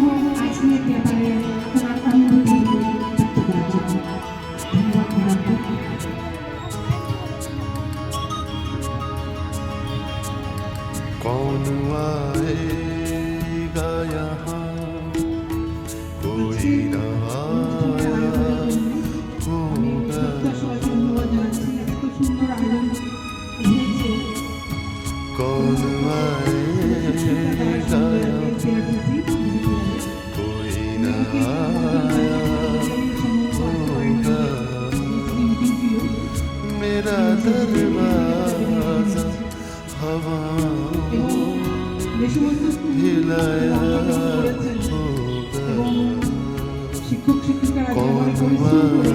বলবো আজকের ব্যাপারে তোমার অনুভূতি ব্যক্ত করার জন্য। ধন্যবাদ ম্যাডামকে। कौन आएगा यहाँ कोई ना आया होगा कौन आएगा यहाँ कोई ना आया होगा मेरा दरवाजा हवा हिलाया होगा শিক্ষক শিক্ষিকারা कौन आएगा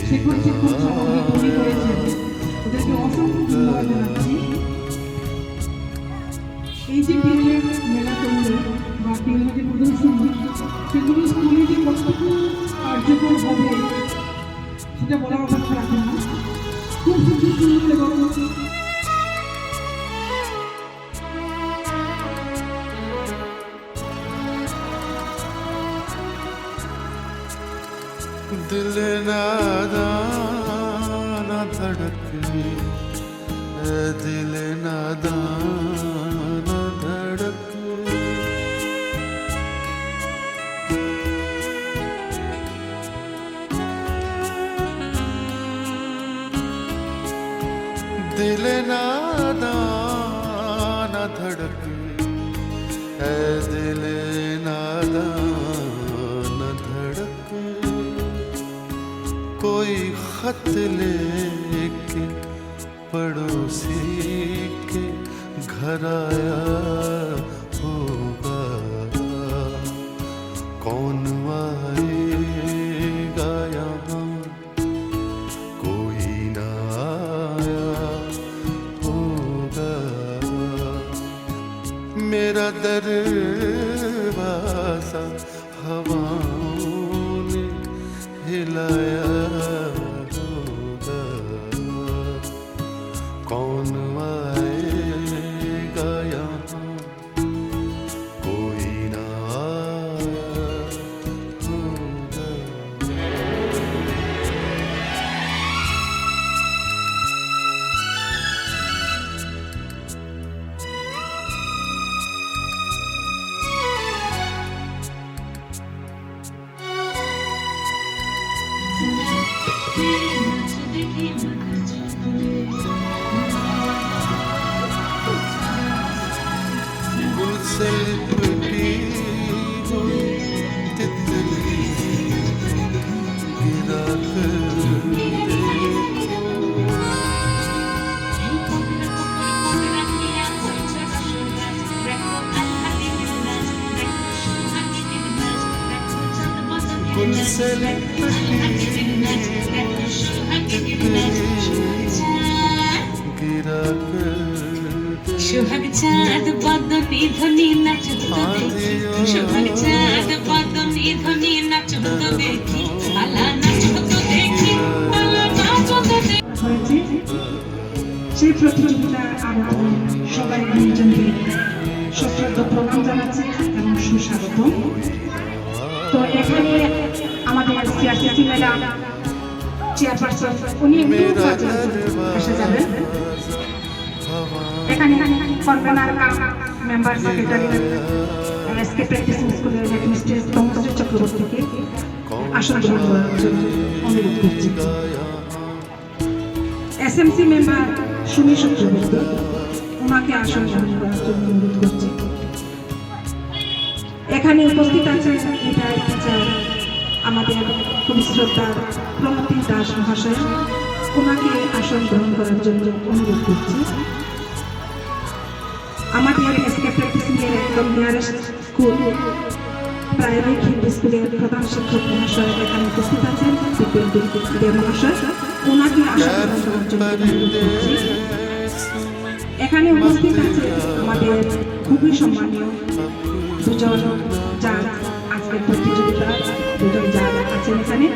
শিক্ষক শিক্ষক সভাপতি করেছেন, ওদেরকে অসংখ্য ধন্যবাদ জানাচ্ছি। এই যে পিরিয়ড মেলা করলো বা পিরিয়ডের প্রদর্শনী, সেগুলো স্কুলে যে কতটুকু কার্যকর হবে সেটা বলার অপেক্ষা রাখে না। খুব সুন্দর এবং दिल नादान न धड़के दिल नादान न धड़के दिल नादान न धड़के दिल नादान न धड़के कोई खत लेके पड़ोसी के घर आया होगा कौन आएगा यहाँ कोई ना आया होगा मेरा दरवाजा हवाओं ने हिलाया होगा कौन आएगा यहाँ कोई ना आया होगा गुल से लिपटी हुई तितली गिरा कर गुल से लिपटी तितली गिरा कर সোহাগ চাঁদ বদনি ধ্বনি নাচত দেখি সোহাগ চাঁদ বদনি ধ্বনি নাচত দেখি আলা নাচত দেখি আলা নাচত দেখি হয়েছে। সেই প্রতিযোগিতা আমরা সবাই দুইজনকে সশ্রদ্ধ প্রণাম জানাচ্ছি এবং সুস্বাগতম। তো এখানে আমাদের সিআরসিসি ম্যাডাম চেয়ারপারসন উনি এসে যাবেন। এখানে convener member secretary SK practising স্কুলের হেডমিস্ট্রেস তমসী চক্রবর্তীকে আসন গ্রহণ করার জন্য অনুরোধ করছি। এসএমসি মেম্বার সুমি চক্রবর্তী, ওনাকে আসন গ্রহণ করার জন্য অনুরোধ করছি। এখানে উপস্থিত আছেন রিটায়ার্ড টিচার আমাদের খুবই শ্রদ্ধার প্রমতি দাস মহাশয়, ওনাকে আসন গ্রহণ করার জন্য অনুরোধ করছি। আমাদের এসকে প্র্যাকটিসিং এর একদম নিয়ারেস্ট স্কুল প্রাইমারি হিন্দি স্কুলের প্রধান শিক্ষক মহাশয় এখানে উপস্থিত আছেন, দীপেন মহাশয়, ওনাকে আসন গ্রহণ করার জন্য অনুরোধ করছি। এখানে উপস্থিত আছে আমাদের খুবই সম্মানীয় দুজন জাজ আজকের প্রতিযোগিতা, দুজন জাজ আছেন এখানে।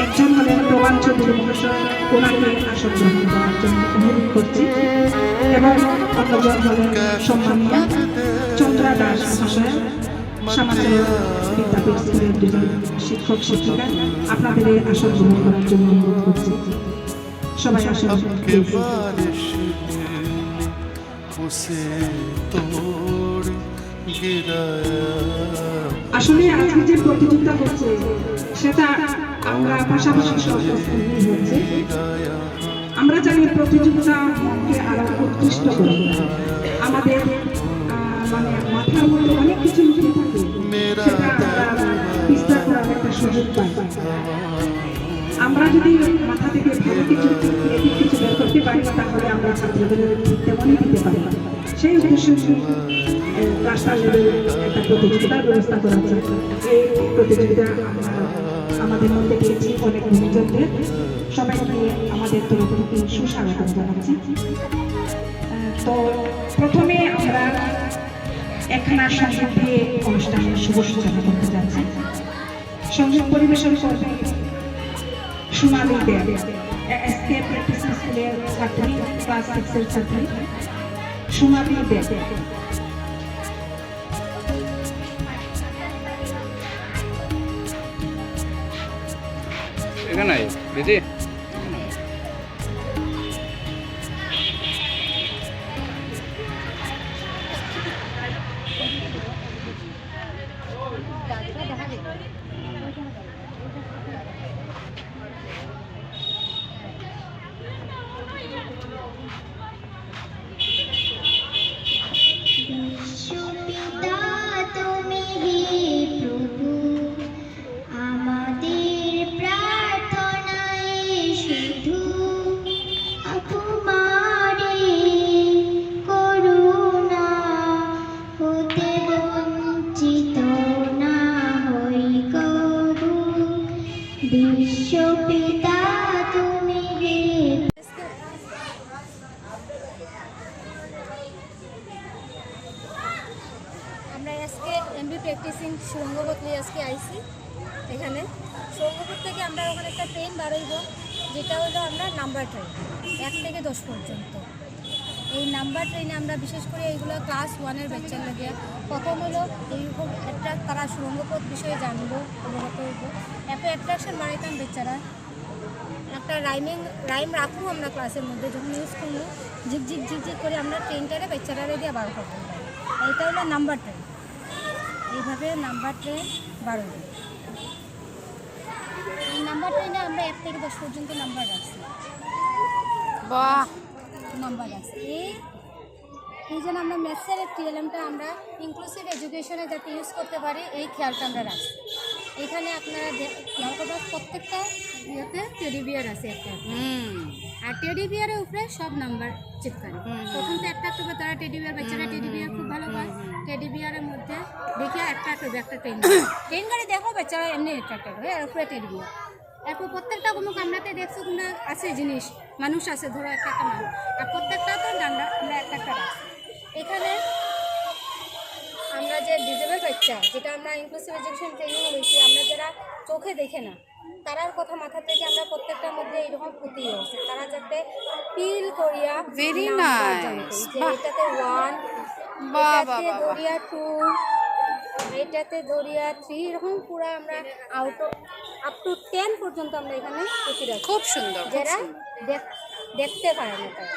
একজন হলেন দেওয়ান চৌধুরী মহাশয় ওনাকে আসন গ্রহণ করার জন্য অনুরোধ করছি এবং অন্যজন হলেন সম্মানীয় চন্দ্রা দাস মহাশয় সমাজের বিদ্যাপীঠ স্কুলের দুজন শিক্ষক শিক্ষিকা আপনাদের এই আসন গ্রহণ করার জন্য অনুরোধ করছি সবাই আসন के बारिश ने उसे तोड़ गिराया আসলে আজকে যে প্রতিযোগিতা হচ্ছে সেটা আমরা পাশাপাশি সব হচ্ছে আমরা জানি প্রতিযোগিতা মনকে আরো উৎকৃষ্ট করে আমাদের মানে মাথার মধ্যে অনেক কিছু লুকিয়ে থাকে সেটা আমরা বিস্তার করার একটা সুযোগ পাই আমরা যদি মাথা থেকে ভালো কিছু ক্রিয়েটিভ কিছু বের করতে পারি তাহলে আমরা ছাত্রদের তেমনই দিতে পারি সেই উদ্দেশ্যে ক্লাস্টার লেভেল একটা প্রতিযোগিতার ব্যবস্থা করা হচ্ছে এই প্রতিযোগিতা আমাদের মধ্যে পেয়েছি অনেক গুণীজনদের সবাইকে আমাদের তরফ থেকে সুস্বাগত জানাচ্ছি তো প্রথমে আমরা একখানা সঙ্গীত দিয়ে অনুষ্ঠানের শুভ সূচনা করতে যাচ্ছি সঙ্গীত পরিবেশন করবে সোনালী দেব এসকে প্র্যাকটিসিং স্কুলের ছাত্রী ক্লাস 6 এর ছাত্রী সোনালী দেব এখানে দিদি বিশ্বপিতা তুমি হে প্রভু আমাদের প্রার্থনায় শুধু তোমারে করুণা হতে বঞ্চিত না হই কবু বিশ্বপিতা তুমি হে আমরা আজকে এমবি প্র্যাকটিসিং সুরঙ্গপথ নিয়ে আজকে আইছি এখানে সুরঙ্গপথ থেকে আমরা ওখানে একটা ট্রেন বাড়াইব যেটা হলো আমরা নাম্বার ট্রেন 1 থেকে 10 পর্যন্ত এই নাম্বার ট্রেনে আমরা বিশেষ করে এইগুলো ক্লাস 1-এর বাচ্চার লাগে প্রথম হলো এইরকম একটা তারা সুরঙ্গপথ বিষয়ে জানবো অবগত হইব এত অ্যাট্রাকশন বাড়াইতাম বাচ্চারা একটা রাইম রাখবো আমরা ক্লাসের মধ্যে যখন ইউজ করবো ঝিকঝিক ঝিকঝিক করে আমরা ট্রেনটারে বাচ্চারা দিয়ে বার করতে পারি এইটা হলো নাম্বার ট্রেন এইভাবে নাম্বার ট্রেন বাড়বে এই নাম্বার ট্রেনে আমরা 1 থেকে 10 পর্যন্ত নাম্বার রাখছি বাহ নাম্বার রাখছি এই জন্য আমরা ম্যাথসের টিএলএমটা আমরা ইনক্লুসিভ এডুকেশনে যাতে ইউজ করতে পারি এই খেয়ালটা আমরা রাখছি এখানে আপনারা খেয়াল করবেন প্রত্যেকটা ইয়েতে টেডি বিয়ার আছে একটা আর টেডি বিয়ারের উপরে সব নাম্বার চিপকানি প্রথম তো একটা করবে তারা টেডি বিয়ার বাচ্চারা টেডি বিয়ার খুব ভালো পায় টেডি বিয়ারের মধ্যে দেখে একটা করবে একটা ট্রেন গাড়ি দেখো বাচ্চারা এমনি অ্যাট্রাক্টেড হয় আর উপরে টেডি বিয়ার এরপর প্রত্যেকটা কোনো কামরাতে দেখছো তোমরা আছে জিনিস মানুষ আছে ধরো একটা মানুষ আর প্রত্যেকটা তো ডান্ডা আমরা একটা রাখছি এখানে আমরা যে ডিজেবল বাচ্চা যেটা আমরা ইনক্লুসিভ এডুকেশন ট্রেনিং হয়েছি আমরা যারা চোখে দেখে না তারার কথা মাথা থেকে আমরা প্রত্যেকটা মধ্যে এরকম পুঁতি আছে তারা যাতে ফিল করিয়া Very নাম্বার nice. জানতে। যে বাহ। এটাতে 1 বাহ, এটাতে বাহ, বাহ, দরিয়া 2 এটাতে দরিয়া 3 এরকম পুরো আমরা আপ টু 10 পর্যন্ত আমরা এখানে পুঁতি রাখি খুব সুন্দর খুব যারা সুন্দর। দেখতে পায় না তারা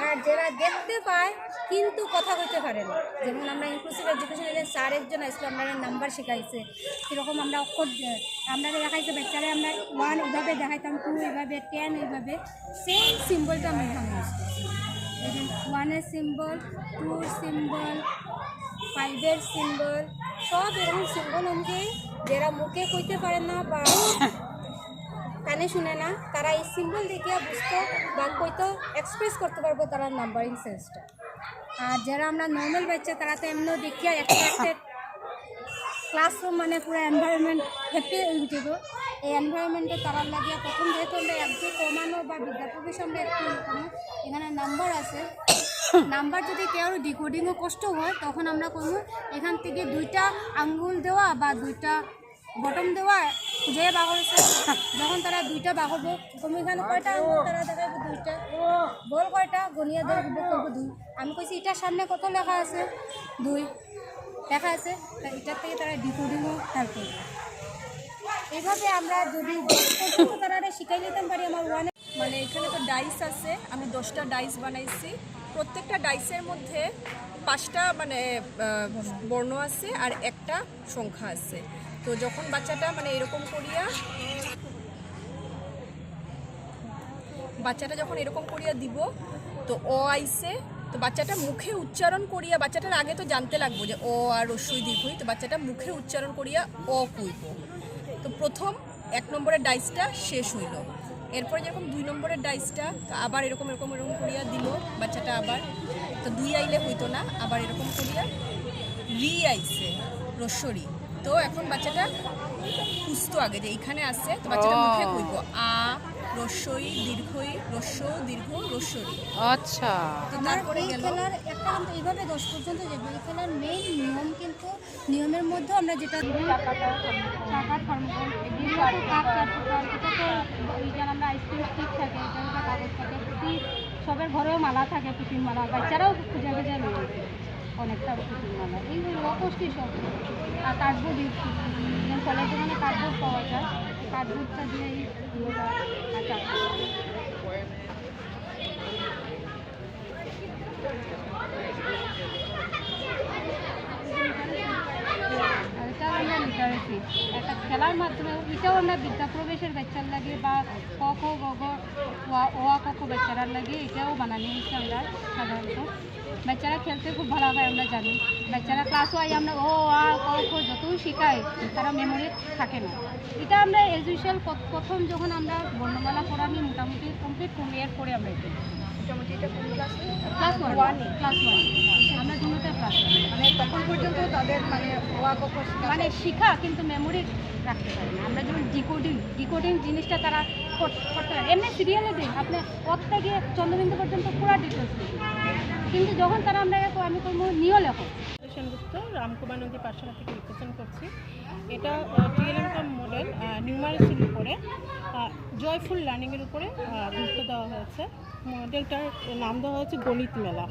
আর যারা দেখতে পায় কিন্তু কথা কইতে পারে না যেমন আমরা ইনক্লুসিভ এডুকেশনে যে স্যার একজন আসলে আমরা নাম্বার শিখাইছে কীরকম আমরা অক্ষর আমরা দেখাইছে বাচ্চারা আমরা 1 এইভাবে দেখাইতাম 2 এইভাবে 10 এইভাবে সেম সিম্বলটা আমরা এখানে ইউজ করছি 1-এর সিম্বল 2-এর সিম্বল 5-এর সিম্বল সব এরকম সিম্বল অনুযায়ী যারা মুখে কইতে পারে না বা কানে শুনে না তারা এই সিম্বল দেখে বুঝতে বা কইতো এক্সপ্রেস করতে পারবো তারা নাম্বারিং সেন্সটা আর যারা আমরা নর্মাল বাচ্চা তারা তো এমনি দেখিয়া একটা ক্লাসরুম মানে পুরো এনভায়রনমেন্ট হ্যাপি হয়ে উঠে এই এনভায়রনমেন্টে তারা লাগিয়ে প্রথম যেহেতু আমরা একটু কমানো বা বিদ্যাপ্রবেশ আমরা একটু কমানো এখানে নাম্বার আছে নাম্বার যদি কেউ ডিকোডিংও কষ্ট হয় তখন আমরা করবো এখান থেকে 2টা আঙ্গুল দেওয়া বা 2টা বটম দেওয়া খুঁজে বার করেছে। যখন তারা দুইটা বার করবো, তুমি এখানে কয়টা আঙুল, তারা দেখাবো দুইটা, বল কয়টা গনিয়া দেবো করবো 2। আমি কইছি এটার সামনে কত লেখা আছে, 2 লেখা আছে, তা এটার থেকে তারা ডিকোডিংও হেল্প করবে। এইভাবে আমরা যদি তারা শিখাই নিতে পারি আমার ওয়ানে। মানে এখানে তো ডাইস আছে, আমি 10টা ডাইস বানাইছি। প্রত্যেকটা ডাইসের মধ্যে 5টা মানে বর্ণ আছে আর একটা সংখ্যা আছে। তো যখন বাচ্চাটা মানে এরকম করিয়া যখন এরকম করিয়া দিব, তো অ আইছে, তো বাচ্চাটা মুখে উচ্চারণ করিয়া, বাচ্চাটার আগে তো জানতে লাগবো যে অ আর রস্যই দীর্ঘই, তো বাচ্চাটা মুখে উচ্চারণ করিয়া অ কইব। তো প্রথম 1 নম্বরের ডাইসটা শেষ হইল। এরপরে যেরকম 2 নম্বরের ডাইসটা আবার এরকম করিয়া দিল বাচ্চাটা, আবার তো 2 আইলে হইতো না, আবার এরকম করিয়া রি আইছে, রস্যরি। তো এখন বাচ্চাটা খুঁজতো আগে যে এইখানে আছে, তো বাচ্চাটা মুখে কইব আ রস্যই দীর্ঘই রস্য দীর্ঘ রস্যরি। আচ্ছা, তো তারপরে এই গেল খেলার একটা কিন্তু এইভাবে 10 পর্যন্ত যাবে। এই খেলার মেইন নিয়ম কিন্তু নিয়মের মধ্যে আমরা যেটা চাকা থার্মোকল এগুলো তো কাপ চারপাল, এটা তো যেন আমরা আইসক্রিম স্টিক থাকে, এটা একটা কাগজ থাকে, পুঁতি সবের ঘরেও মালা থাকে, পুঁতির মালা, বাচ্চারাও খুঁজে খুঁজে নিয়ে অনেকটা পুঁতির মালা, এই লোকষ্টি সব। আর কার্ডবোর্ড ইউজ করছি, যেমন কলেজে মানে কার্ডবোর্ড পাওয়া যায়, কার্ডবোর্ডটা দিয়ে এটা আমরা লিটারেসি একটা খেলার মাধ্যমে, এটাও আমরা বিদ্যা প্রবেশের বাচ্চার লাগে বা ক খ গ ঘ ও আ ক খ বাচ্চারার লাগে, এটাও বানানো হয়েছে আমরা সাধারণত। বাচ্চারা খেলতে খুব ভালো হয়, আমরা জানি। বাচ্চারা ক্লাস ওয়াই আমরা ও আ ক খ যতই শেখাই, তারা মেমোরি থাকে না। এটা আমরা এজ ইউজুয়াল প্রথম যখন আমরা বর্ণমালা পড়ানি মোটামুটি কমপ্লিট করি, এরপরে আমরা এটা মোটামুটি এটা কোন ক্লাসে? ক্লাস ওয়ান আমরা দুটোতে ক্লাস মানে তখন পর্যন্ত তাদের মানে ওয়া ক খ মানে শিখা, কিন্তু মেমোরি রাখতে পারে না। আমরা যেমন ডিকোডিং জিনিসটা তারা করতে পারে। এমনি সিরিয়ালে দিন আপনি পথ থেকে চন্দ্রবিন্দু পর্যন্ত পুরো ডিটেলস দিন, কিন্তু যখন তারা আমরা আমি করবো নিয় লেখো। সেনগুপ্ত রামকুমার নদী পাঠশালা থেকে রিপ্রেজেন্ট করছি। এটা টিএলএম মডেল নিউমারেসির উপরে, জয়ফুল লার্নিংয়ের উপরে গুরুত্ব দেওয়া হয়েছে। মডেলটার নাম দেওয়া হয়েছে গণিত মেলা।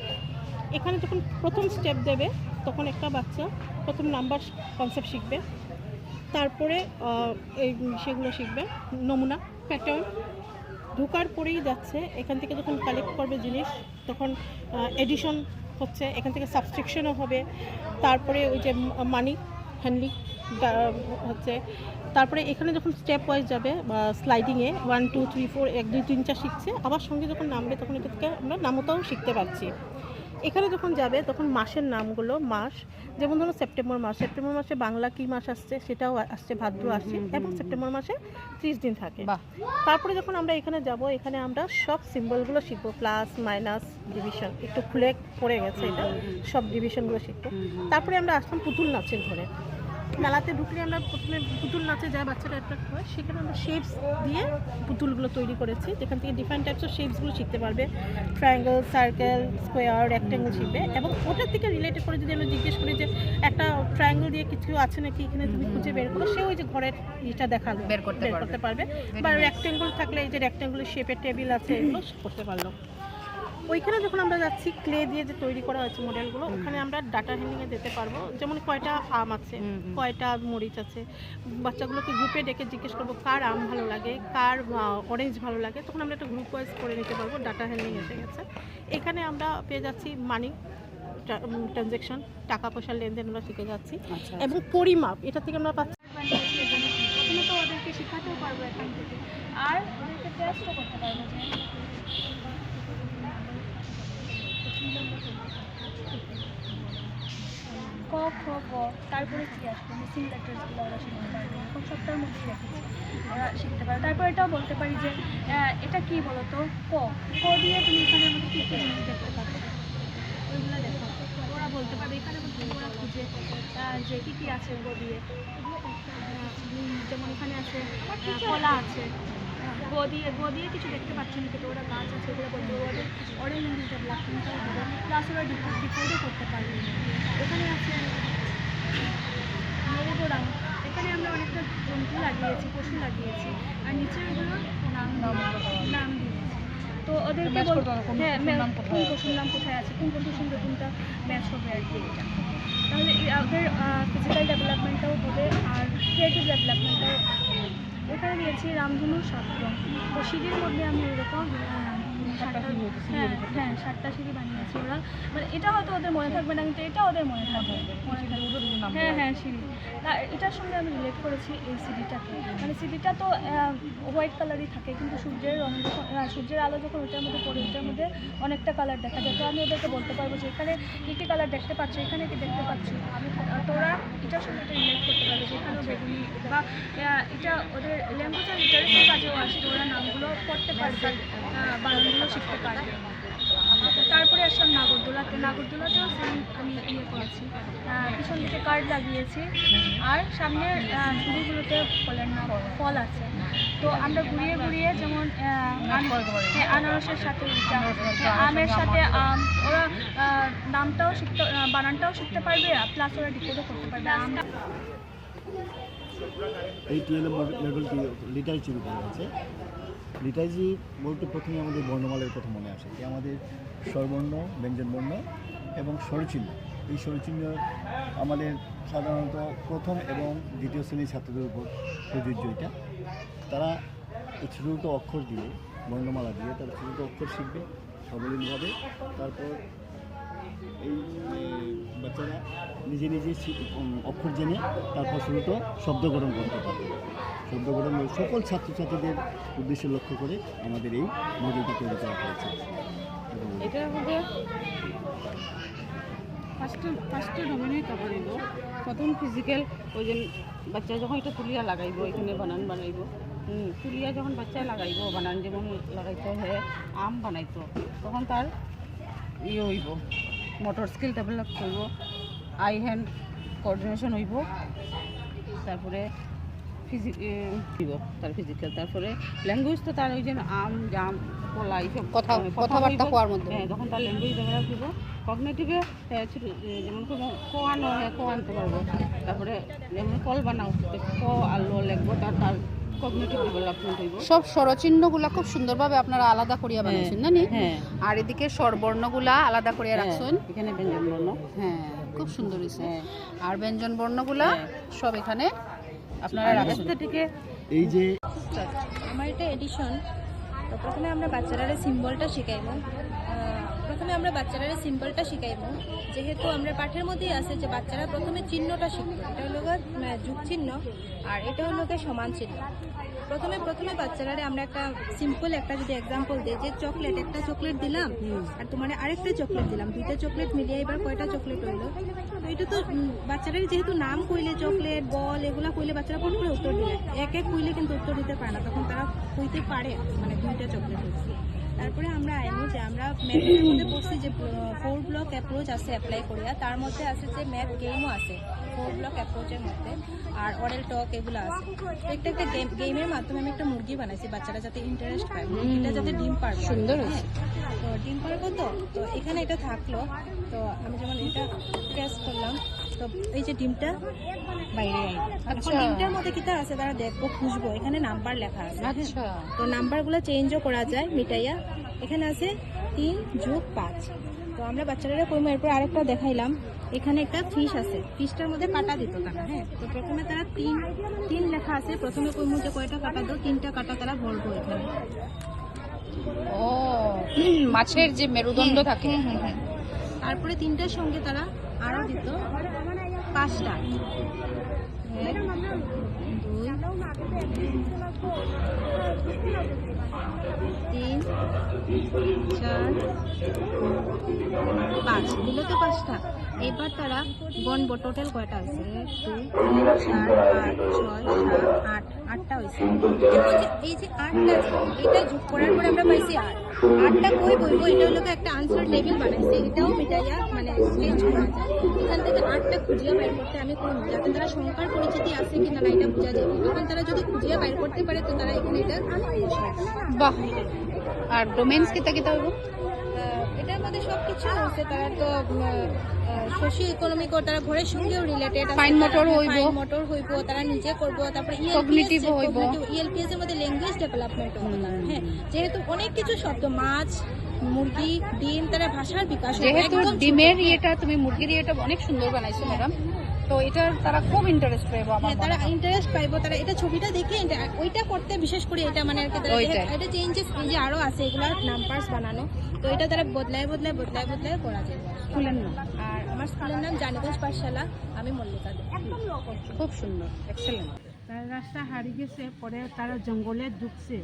এখানে যখন প্রথম স্টেপ দেবে, তখন একটা বাচ্চা প্রথম নাম্বার কনসেপ্ট শিখবে, তারপরে এই সেগুলো শিখবে, নমুনা প্যাটার্ন। ঢোকার পরেই যাচ্ছে, এখান থেকে যখন কালেক্ট করবে জিনিস, তখন এডিশন হচ্ছে, এখান থেকে সাবস্ট্রাকশনও হবে, তারপরে ওই যে মানি হ্যান্ডলিং হচ্ছে। তারপরে এখানে যখন স্টেপ ওয়াইজ যাবে বা স্লাইডিংয়ে 1 2 3 4 1 2 3 4 শিখছে, আবার সঙ্গে যখন নামবে তখন এটা থেকে আমরা নামতাও শিখতে পারছি। এখানে যখন যাবে তখন মাসের নামগুলো, মাস যেমন ধরুন সেপ্টেম্বর মাসে বাংলা কী মাস আসছে সেটাও আসছে, ভাদ্র আসছে, এবং সেপ্টেম্বর মাসে 30 দিন থাকে। তারপরে যখন আমরা এখানে যাব, এখানে আমরা সব সিম্বলগুলো শিখবো, প্লাস মাইনাস ডিভিশন, একটু খুলে পড়ে গেছে এটা, সব ডিভিশনগুলো শিখবো। তারপরে আমরা আসলাম পুতুল নাচের ঘরে। মেলাতে ঢুকলে আমরা প্রথমে পুতুল নাচে যায় বাচ্চারা অ্যাট্রাক্ট হয়, সেখানে আমরা শেপস দিয়ে পুতুলগুলো তৈরি করেছি, যেখান থেকে ডিফারেন্ট টাইপসের শেপসগুলো শিখতে পারবে। ট্রায়াঙ্গেল, সার্কেল, স্কোয়ার, রেক্ট্যাঙ্গেল শিখবে। এবং ওটার থেকে রিলেটেড করে যদি আমরা জিজ্ঞেস করি যে একটা ট্রায়াঙ্গেল দিয়ে কিছু আছে নাকি এখানে, তুমি খুঁজে বের করো, সে ওই যে ঘরের এটা দেখালো, বের করতে পারবে। বা রেক্ট্যাঙ্গেল থাকলে এই যে রেক্ট্যাঙ্গুলার শেপের টেবিল আছে, এগুলো করতে পারলো। ওইখানে যখন আমরা যাচ্ছি, ক্লে দিয়ে যে তৈরি করা হয়েছে মডেলগুলো, ওখানে আমরা ডাটা হ্যান্ডলিংয়ে যেতে পারবো, যেমন কয়টা আম আছে, কয়টা মরিচ আছে। বাচ্চাগুলোকে গ্রুপে ডেকে জিজ্ঞেস করবো কার আম ভালো লাগে, কার অরেঞ্জ ভালো লাগে, তখন আমরা একটা গ্রুপ ওয়াইজ করে নিতে পারবো। ডাটা হ্যান্ডলিং এসে গেছে। এখানে আমরা পেয়ে যাচ্ছি মানি ট্রানজ্যাকশন, টাকা পয়সার লেনদেন আমরা শিখে যাচ্ছি, এবং পরিমাপ এটা থেকে আমরা পাচ্ছি। প্রথমে তো ওদেরকে শেখাতেও পারবো এখান থেকে, আর ওদেরকে টেস্টও করতে পারবো যে ক খ গ, তারপরে কী আসবে মিসিং লেটার্সগুলো ওরা শিখতে পারবে। এখন সপ্তাহের মধ্যেই রেখেছি, ওরা শিখতে পারবে। তারপর এটাও বলতে পারি যে এটা কী বলো তো, ক দিয়ে তুমি এখানে আমাকে কী কী জিনিস দেখতে পারবে, ওইগুলো দেখো, ওরা বলতে পারবে। এখানে ওরা খুঁজে যে কী কী আছে গ দিয়ে, যেমন এখানে আছে কলা আছে, গ দিয়ে কিছু দেখতে পাচ্ছি না, কিন্তু ওরা গাছ আছে, ওগুলো বলতে ওদের অরেঞ্জ ইংলিশটা ব্ল্যাক প্রিন্টটাও দেবে, প্লাস ওরা ডিকোডও করতে পারবে। এখানে আছে মেরিগোরাউন্ড, এখানে আমরা অনেকটা জন্তু লাগিয়েছি, পশু লাগিয়েছি, আর নিচেরগুলো নাম দিয়েছি। তো ওদেরকে কোন পশুর নাম কোথায় আছে, কোন পশুর সঙ্গে কোনটা ম্যাচ হবে আর কি, এটা তাহলে ওদের ফিজিক্যাল ডেভেলপমেন্টটাও হবে আর ক্রিয়েটিভ ডেভেলপমেন্টটাও হবে। এখানে দিয়েছি রামধনু 7 রং। তো সিঁড়ির মধ্যে আমি এরকম 7টা সিঁড়ি বানিয়েছি। ওরা মানে এটা হয়তো ওদের মনে থাকবে না, কিন্তু এটা ওদের মনে থাকবে। হ্যাঁ সিঁড়ি। এটার সঙ্গে আমি রিলেট করেছি এই সিঁড়িটাকে। মানে সিঁড়িটা তো হোয়াইট কালারই থাকে, কিন্তু সূর্যের রং যখন সূর্যের আলো যখন ওইটার মধ্যে পড়ে, ওইটার মধ্যে অনেকটা কালার দেখা যায়। তো আমি ওদেরকে বলতে পারবো যে এখানে কী কী কালার দেখতে পাচ্ছ, এখানে কি দেখতে পাচ্ছ। তো ওরা এটার সঙ্গে এটা রিলেট করতে পারবে যে এখানেও বেগুনি, বা এটা ওদের ল্যাঙ্গুয়েজ আর লিটারেচার কাজেও আসে। ওরা নামগুলো পড়তে পারবে, বানানগুলো শিখতে পারবে। তারপরে আসলাম নাগরদোলাতে। নাগরদোলাতেও সেম আমি ইয়ে করেছি, পিছন দিকে কার্ড লাগিয়েছি, আর সামনের ঝুড়িগুলোতে ফল আছে। তো আমরা ঘুরিয়ে ঘুরিয়ে যেমন আনারসের সাথে আমের সাথে আম, ওরা নামটাও শিখতে, বানানটাও শিখতে পারবে, প্লাস ওরা ডিকোডও করতে পারবে। এই টিএলএম মডেলটি লিটারেচার উপরে আছে। লিটারেচার বলতে প্রথমে আমাদের বর্ণমালার কথা মনে আসে, যে আমাদের স্বরবর্ণ, ব্যঞ্জনবর্ণ এবং স্বরচিহ্ন। এই স্বরচিহ্ন আমাদের সাধারণত প্রথম এবং দ্বিতীয় শ্রেণীর ছাত্রদের উপর প্রযোজ্য। এটা তারা এই ছোটো ছোটো অক্ষর দিয়ে, বর্ণমালা দিয়ে তারা ছোটো ছোটো অক্ষর শিখবে সাবলীলভাবে। তারপর এই বাচ্চারা নিজে নিজে অক্ষর জেনে তারপর ছোটো শব্দ গঠন করতে পারবে। শব্দ গঠন সকল ছাত্রছাত্রীদের উদ্দেশ্য লক্ষ্য করে আমাদের এই মডেলটা তৈরি করা হয়েছে। এটা হবে ফার্স্টে ডমিনেট করিব। প্রথম ফিজিক্যাল ওই যে বাচ্চা যখন এটা তুলিয়া লাগাইব, এখানে বানান বানাইব। তুলিয়া যখন বাচ্চা লাগাইব, বানান যেমন লাগাইতে হয় আম বানাইতো, তখন তার ইয়ে হইব, মোটর স্কিল ডেভেলপ করব, আই হ্যান্ড কোঅর্ডিনেশন হইব। তারপরে তার ফিজিক্যাল, তারপরে ল্যাঙ্গুয়েজ তো তার ওই যে আম জাম কলা এইসব কথাবার্তা হওয়ার মধ্যে, হ্যাঁ তখন তার ল্যাঙ্গুয়েজ ডেভেলপ হইব। কগনিটিভে যেমন কোয়ানো হ্যাঁ কো আনতে পারবো। তারপরে যেমন কল বানাও, ক আলো লিখবো, তার কগনিটিভ ডেভেলপমেন্ট হইব। সব স্বরচিহ্নগুলা খুব সুন্দরভাবে আপনারা আলাদা করিয়া বানাইছেন না নি? হ্যাঁ। আর এদিকে স্বরবর্ণগুলা আলাদা করিয়া রাখছেন। এখানে ব্যঞ্জন বর্ণ, হ্যাঁ খুব সুন্দর হয়েছে। হ্যাঁ। আর ব্যঞ্জন বর্ণগুলা সব এখানে আপনারা রাখছেন। এই যে আমার এটা এডিশন। তো প্রথমে আমরা বাচ্চারা সিম্বলটা শিখাইব। যেহেতু আমরা পাঠের মধ্যেই আছে যে বাচ্চারা প্রথমে চিহ্নটা শিখবে। এটা হলো যুগ চিহ্ন, আর এটা হলো সমান চিহ্ন। প্রথমে বাচ্চারা আমরা একটা সিম্পল একটা যদি এক্সাম্পল দিই, যে চকলেট, একটা চকলেট দিলাম আর তোমার আরেকটা চকলেট দিলাম, দুইটা চকলেট মিলিয়ে এবার কয়টা চকলেট হইলো। তো এটা তো বাচ্চারা যেহেতু নাম কইলে, চকলেট, বল এগুলা কইলে বাচ্চারা কোন করে উত্তর দিলে, এক এক কইলে কিন্তু উত্তর দিতে পারে না, তখন তারা কইতে পারে মানে দুইটা চকলেট হচ্ছে। তারপরে আমরা আইনি যে আমরা ম্যাথের মধ্যে পড়ছি যে 4 ব্লক অ্যাপ্রোচ আছে অ্যাপ্লাই করিয়া, তার মধ্যে আছে যে ম্যাথ গেমও আছে 4 ব্লক অ্যাপ্রোচের মধ্যে, আর অরেল টক এগুলো আছে। তো একটা গেমের মাধ্যমে আমি একটা মুরগি বানাইছি, বাচ্চারা যাতে ইন্টারেস্ট পায়, মুরগিটা যাতে ডিম পারবে। সুন্দর হ্যাঁ, তো ডিম পারবো। তো এখানে এটা থাকলো। তো আমি যেমন এটা প্রেস করলাম, তো এই যে ডিমটা বাইরে আইলো। এখন ডিমটার মধ্যে কিটা আছে তারা দেখবো, খুঁজবো, এখানে নাম্বার লেখা আছে। আচ্ছা, তো নাম্বারগুলো চেঞ্জও করা যায় মিটাইয়া। এখানে আছে 3 + 5। তো আমরা বাচ্চারা কইমো। এরপর আরেকটা দেখাইলাম, এখানে একটা ফিশ আছে, ফিশটার মধ্যে কাটা দিত তারা। হ্যাঁ, তো প্রথমে তারা 3 লেখা আছে, প্রথমে কইমো যে কয়টা কাটা দাও, 3টা কাটা তারা ভরবো এখানে। ও মাছের যে মেরুদণ্ড থাকে। তারপরে 3টার সঙ্গে তারা আরো দিত 5টা। 1 2 3 4 5 দিল তো 5টা। এবার তারা গণব টোটাল কয়টা আছে, 1 2 3 4 5 6 7 8, 8টা হয়েছে। এখন এই যে 8টা, এটা যোগ করার পরে আমরা পাইছি 8। আটটা কই বলবো, এটা হলো একটা আনসার টেবিল বানাইছে, এটাও মিটাইয়া মানে চেঞ্জ করা যায়। এখান থেকে আটটা খুঁজিয়া বাইর করতে আমি কোনো যাতে তারা সংখ্যার পরিচিতি আছে কি না এটা বোঝা যাবে। তখন তারা যদি খুঁজিয়া বাইর করতে পারে তো তারা এখানে এটা বসায়। বাহ। আর ডোমেন্স কিতা কিতা হইব? এটার মধ্যে সব কিছু আছে। তারা তো সোশিও ইকোনমিক ও তারা ঘরের সঙ্গেও রিলেটেড। ফাইন মোটর হইব, মোটর হইব, তারা নিজে করব। তারপরে কগনিটিভ হইব, ইএলপিএস এর মধ্যে ল্যাঙ্গুয়েজ ডেভেলপমেন্ট হবে তারা। হ্যাঁ, যেহেতু অনেক কিছু শব্দ, মাছ, মুরগি, ডিম, তারা ভাষার বিকাশ হবে। যেহেতু একদম ডিমের ইয়েটা তুমি মুরগির ইয়েটা অনেক সুন্দর বানাইছো ম্যাডাম, তো এটার তারা খুব ইন্টারেস্ট পাইবো আমার হ্যাঁ, তারা ইন্টারেস্ট পাইবো। তারা এটা ছবিটা দেখে ওইটা করতে বিশেষ করে এটা মানে আর কি তারা এটা চেঞ্জেস এই যে আরো আছে এগুলা নাম্বারস বানানো, তো এটা তারা বদলায় করা যায়। স্কুলের নাম? আর আমার স্কুলের নাম জানিগঞ্জ পাঠশালা, আমি মল্লিকা দে। খুব সুন্দর, এক্সেলেন্ট। তার রাস্তা হারিয়ে গেছে, পরে তারা জঙ্গলে ঢুকছে।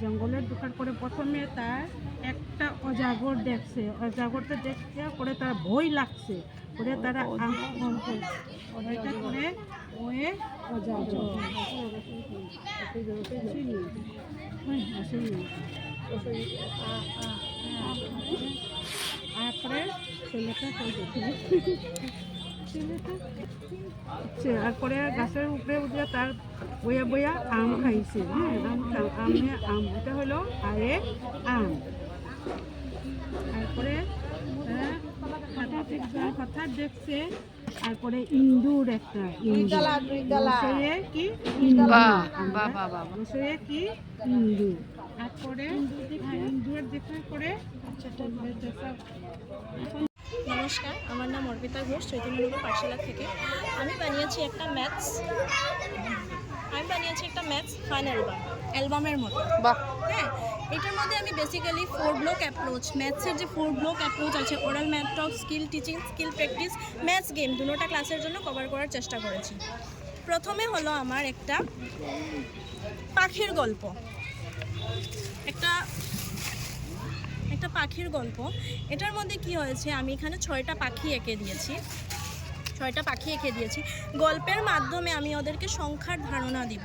জঙ্গলে ঢুকার পরে প্রথমে তার একটা অজাগর দেখছে, অজাগরটা দেখতে পরে তার ভয় লাগছে, পরে তারা ওইটা করে ওয়ে অজাগর তারপরে ছেলেটা তারপরে গাছের উপরে উঠে তার বইয়া বইয়া আম খাইছে। হ্যাঁ, আম এটা হলো আয়ে আম। তারপরে হঠাৎ দেখছে, তারপরে ইন্দুর একটা বসে কি বসে কি ইন্দুর। তারপরে ইন্দুর দেখার পরে নমস্কার, আমার নাম অর্পিতা ঘোষ, চৈতন্যনগর পাঠশালা থেকে। আমি বানিয়েছি একটা ম্যাথস ফান অ্যালবামের মতো। বাহ। হ্যাঁ, এটার মধ্যে আমি বেসিক্যালি 4 ব্লক অ্যাপ্রোচ, ম্যাথসের যে 4 ব্লক অ্যাপ্রোচ আছে, oral math talk, skill teaching, skill practice, maths game, দুটোটা ক্লাসের জন্য কভার করার চেষ্টা করেছি। প্রথমে হলো আমার একটা পাখির গল্প, একটা পাখির গল্প। এটার মধ্যে কি হয়েছে, আমি এখানে 6টা পাখি এঁকে দিয়েছি। গল্পের মাধ্যমে আমি ওদেরকে সংখ্যার ধারণা দিব।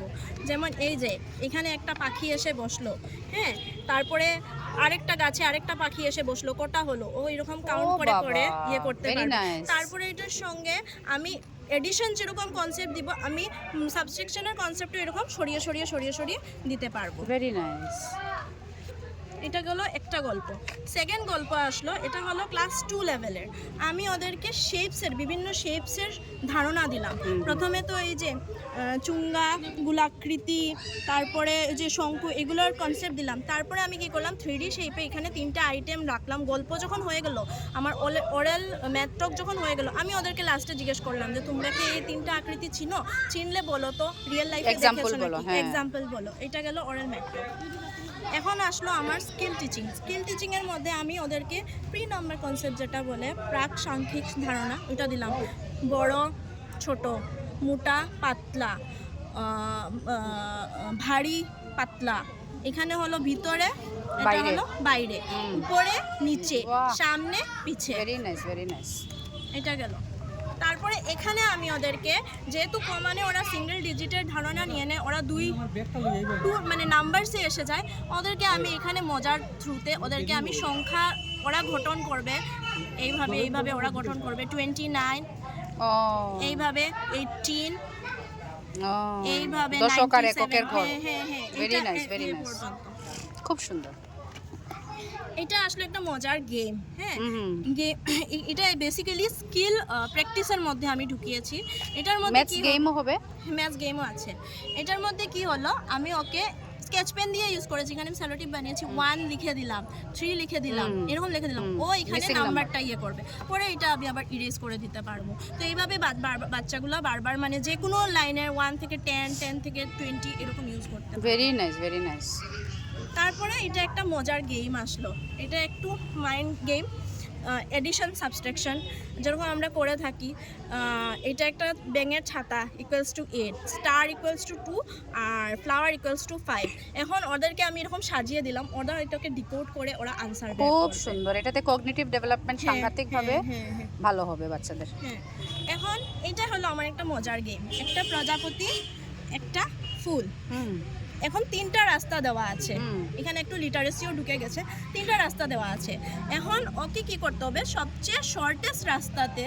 যেমন এই যে এখানে একটা পাখি এসে বসলো, হ্যাঁ, তারপরে আরেকটা গাছে আরেকটা পাখি এসে বসলো, কটা হলো, ও এরকম কাউন্ট করে ইয়ে করতে পারবে। তারপরে এটার সঙ্গে আমি এডিশন যেরকম কনসেপ্ট দিব, আমি সাবস্ট্রাকশনের কনসেপ্টও এরকম সরিয়ে দিতে পারবো। Very nice. এটা গেল একটা গল্প। সেকেন্ড গল্প আসলো, এটা হলো ক্লাস 2 লেভেলের। আমি ওদেরকে বিভিন্ন শেপসের ধারণা দিলাম। প্রথমে তো এই যে চুঙ্গা, গোলাকৃতি, তারপরে যে শঙ্কু, এগুলোর কনসেপ্ট দিলাম। তারপরে আমি কি করলাম, 3D শেপে এখানে 3টা আইটেম রাখলাম। গল্প যখন হয়ে গেল, আমার ওরাল ম্যাথ টক যখন হয়ে গেল, আমি ওদেরকে লাস্টে জিজ্ঞেস করলাম যে তোমরা কি এই 3টা আকৃতি চিনলে বলো তো, রিয়েল লাইফে দেখেছো নাকি, এক্সাম্পল বলো। এটা গেল ওরাল ম্যাথ টক। এখন আসলো আমার স্কিল টিচিংয়ের মধ্যে আমি ওদেরকে প্রি নাম্বার কনসেপ্ট যেটা বলে প্রাক সাংখ্যিক ধারণা, এটা দিলাম। বড়, ছোট, মোটা, পাতলা, ভারী, পাতলা, এখানে হলো ভিতরে, এটা হলো বাইরে, উপরে, নিচে, সামনে, পিছে। Very nice. এটা গেল। তারপরে এখানে আমি ওদেরকে, যেহেতু কমানে ওরা সিঙ্গেল ডিজিটের ধারণা নিয়ে নেয়, ওরা টু মানে নাম্বারসে এসে যায়, ওদেরকে আমি এখানে মজার থ্রুতে ওদেরকে আমি সংখ্যা ওরা গঠন করবে, এইভাবে ওরা গঠন করবে। 29, এইভাবে 18, এইভাবে দশক আর এককের ঘর। হ্যাঁ, ভেরি নাইস। খুব সুন্দর। এটা আসলে একটা মজার গেম। হ্যাঁ, এটা বেসিক্যালি স্কিল প্র্যাকটিসের মধ্যে আমি ঢুকিয়েছি। এটার মধ্যে ম্যাথস গেমও হবে, ম্যাথস গেমও আছে। এটার মধ্যে কি হলো, আমি ওকে স্কেচ পেন দিয়ে ইউজ করেছি। এখানে আমি সেলোটিপ বানিয়েছি, 1 লিখে দিলাম, 3 লিখে দিলাম, এরকম লিখে দিলাম। ও এখানে নাম্বারটা ইয়ে করবে, পরে এটা আমি আবার ইরেজ করে দিতে পারবো। তো এইভাবে বাচ্চাগুলো বারবার মানে যে কোনো লাইনের 1 থেকে 10, 10 থেকে 20 এরকম ইউজ করতে পারবে। Very nice. তারপরে এটা একটা মজার গেম আসলো, এটা একটু মাইন্ড গেম। এডিশন সাবস্ট্রাকশন যেরকম আমরা করে থাকি, এটা একটা ব্যাঙের ছাতা equals to 8, star equals to 2, আর ফ্লাওয়ার ইকুয়ালস টু 5। এখন ওদেরকে আমি এরকম সাজিয়ে দিলাম, ওরা এটাকে ডিকোড করে ওরা আনসার দেয়। খুব সুন্দর। এটাতে কগনিটিভ ডেভেলপমেন্ট সাংঘাতিকভাবে ভালো হবে বাচ্চাদের। হ্যাঁ, এখন এটা হলো আমার একটা মজার গেম, একটা প্রজাপতি, একটা ফুল। এখন 3টা রাস্তা দেওয়া আছে, এখানে একটু লিটারেসিও ঢুকে গেছে, 3টা রাস্তা দেওয়া আছে। এখন ওকে কি করতে হবে, সবচেয়ে শর্টেস্ট রাস্তাতে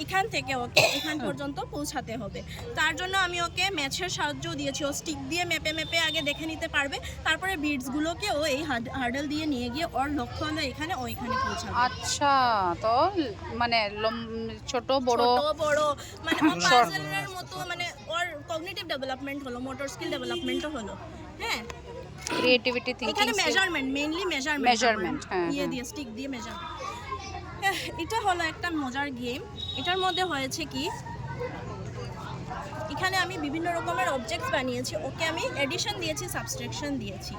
এখান থেকে ওকে এখান পর্যন্ত পৌঁছাতে হবে। তার জন্য আমি ওকে ম্যাচের সাহায্য দিয়েছি, ও স্টিক দিয়ে মেপে মেপে আগে দেখে নিতে পারবে, তারপরে বিটসগুলোকে ও এই হার্ডেল দিয়ে নিয়ে গিয়ে ওর লক্ষ্য হলো এখানে, ও এখানে পৌঁছাবে। আচ্ছা, তো মানে ছোট বড় মানে পাজলের মতো, মানে ওর কগনিটিভ ডেভেলপমেন্ট হলো, মোটর স্কিল ডেভেলপমেন্টও হলো। হ্যাঁ, ক্রিয়েটিভিটি থিংকিং, এখানে মেজারমেন্ট, মেইনলি মেজারমেন্ট হ্যাঁ, দিয়ে দিয়ে স্টিক দিয়ে মেজারমেন্ট। এটা হলো একটা মজার গেম। এটার মধ্যে হয়েছে কি, এখানে আমি বিভিন্ন রকমের অবজেক্টস বানিয়েছি, ওকে আমি এডিশন দিয়েছি, সাবস্ট্রাকশন দিয়েছি,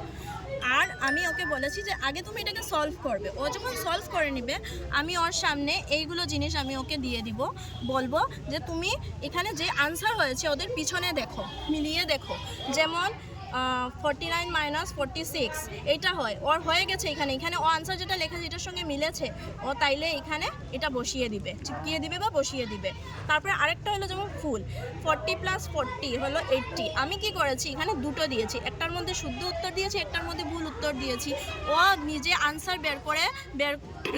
আর আমি ওকে বলেছি যে আগে তুমি এটাকে সলভ করবে। ও যখন সলভ করে নেবে, আমি ওর সামনে এইগুলো জিনিস আমি ওকে দিয়ে দিব, বলবো যে তুমি এখানে যে আনসার হয়েছে ওদের পিছনে দেখো, মিলিয়ে দেখো। যেমন 49 - 46 এইটা হয়, ওর হয়ে গেছে এখানে ও আনসার যেটা লেখা যেটার সঙ্গে মিলেছে, ও তাইলে এখানে এটা বসিয়ে দিবে, চিপকিয়ে দিবে বা বসিয়ে দিবে। তারপরে আরেকটা হলো যেমন ফুল, 40 + 40 হলো 80। আমি কি করেছি, এখানে দুটো দিয়েছি, একটার মধ্যে শুদ্ধ উত্তর দিয়েছি, একটার মধ্যে ভুল উত্তর দিয়েছি। ও নিজে আনসার বের করে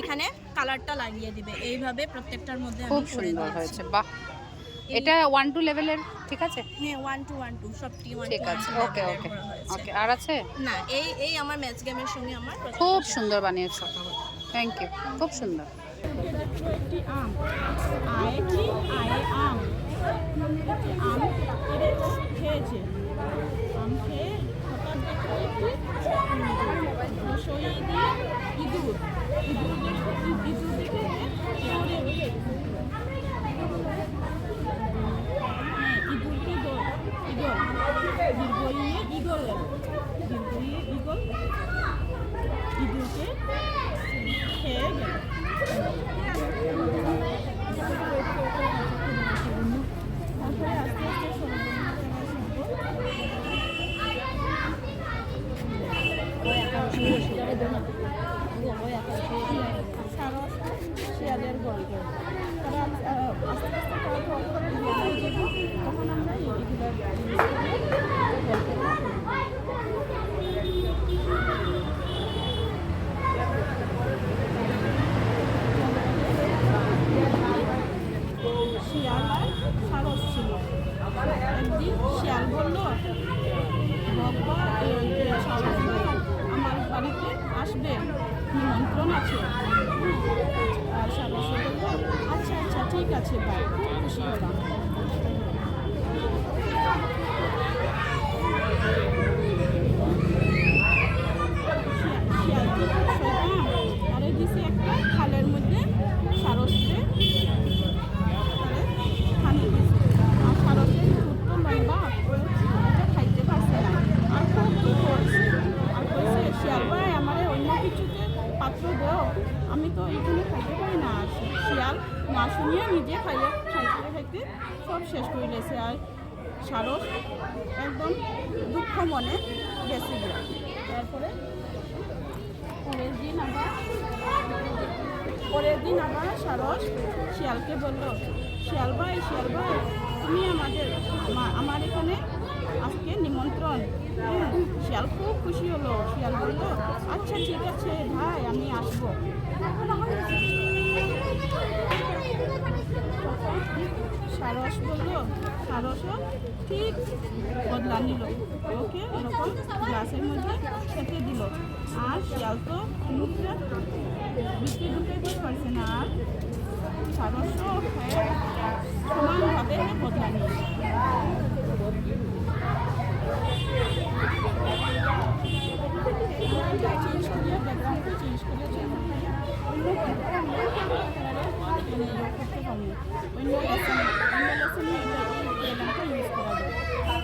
এখানে কালারটা লাগিয়ে দিবে। এইভাবে প্রত্যেকটার মধ্যে খুব আমি করে সুন্দর দিয়েছি। হয়েছে। বাহ, এটা 1-2 লেভেলের, ঠিক আছে? হ্যাঁ, 1 to 1 2 সবটি 1 ঠিক to 1 আছে, level ওকে এর ওকে করা হয়েছে। ওকে। আর আছে? না, এই আমার ম্যাথস গেমের সঙ্গে আমার খুব সুন্দর বানিয়েছো, থ্যাংক ইউ, খুব সুন্দর। একটি আম, আয়ে কি আয়ে আম, আম পেড়ে খেয়েছে, আম খেয়ে হঠাৎ দেখলো একটি রসই দিয়ে ইঁদুর, ইঁদুর দেখে দৌড়ে ইঁদুরকে ঈগল, দীর্ঘইয়ে ঈগল, দীর্ঘইয়ে ঈগল ইঁদুরকে খেয়ে গেল। তারপরে আস্তে আস্তে সারস শিয়ালের গল্প, তারা আস্তে আস্তে তখন আমরা এগুলো শিয়াল আর সারস ছিল। একদিন শিয়াল বলল, বাবা সারস আমার বাড়িতে আসবে, নিমন্ত্রণ আছে। আর সারস বলল, আচ্ছা আচ্ছা ঠিক আছে, ভাই, খুব খুশি হলাম। শিয়ালকে আরে দিছে একটা খালের মধ্যে সারসকে খানি দিছে। আর সারসের ছোট্ট লম্বা এটা খাইতে পারছে না, আর খুব দুঃখ হয়েছে। আর কইছে, শিয়াল ভাই আমারে অন্য কিছুতে পাত্র দেও, আমি তো এখানে খাইতে পারি না। আর শিয়াল না শুনিয়ে নিজে খাইতে খাইতে সব শেষ করে লেছে। আর সারস একদম দুঃখ মনে গেছে গিয়া। তারপরে পরের দিন আবার সারস শিয়ালকে বলল, শিয়াল ভাই তুমি আমার এখানে আজকে নিমন্ত্রণ। শিয়াল খুব খুশি হলো। শিয়াল বলল, আচ্ছা ঠিক আছে ভাই, আমি আসবো। সারস বলল, সারসও ঠিক বদলা নিল, ওকে এরকম গ্লাসের মধ্যে খেতে দিল। আর শিয়াল তো মুখটা বিক্রি ঢুকাইতে পারছে না, আর সারসও সমানভাবে বদলা নিল। চেঞ্জ করিয়া ব্যাকগ্রাউন্ডটা চেঞ্জ করিয়া করতে পারি, অন্য লেসনে ইউজ করা যায়।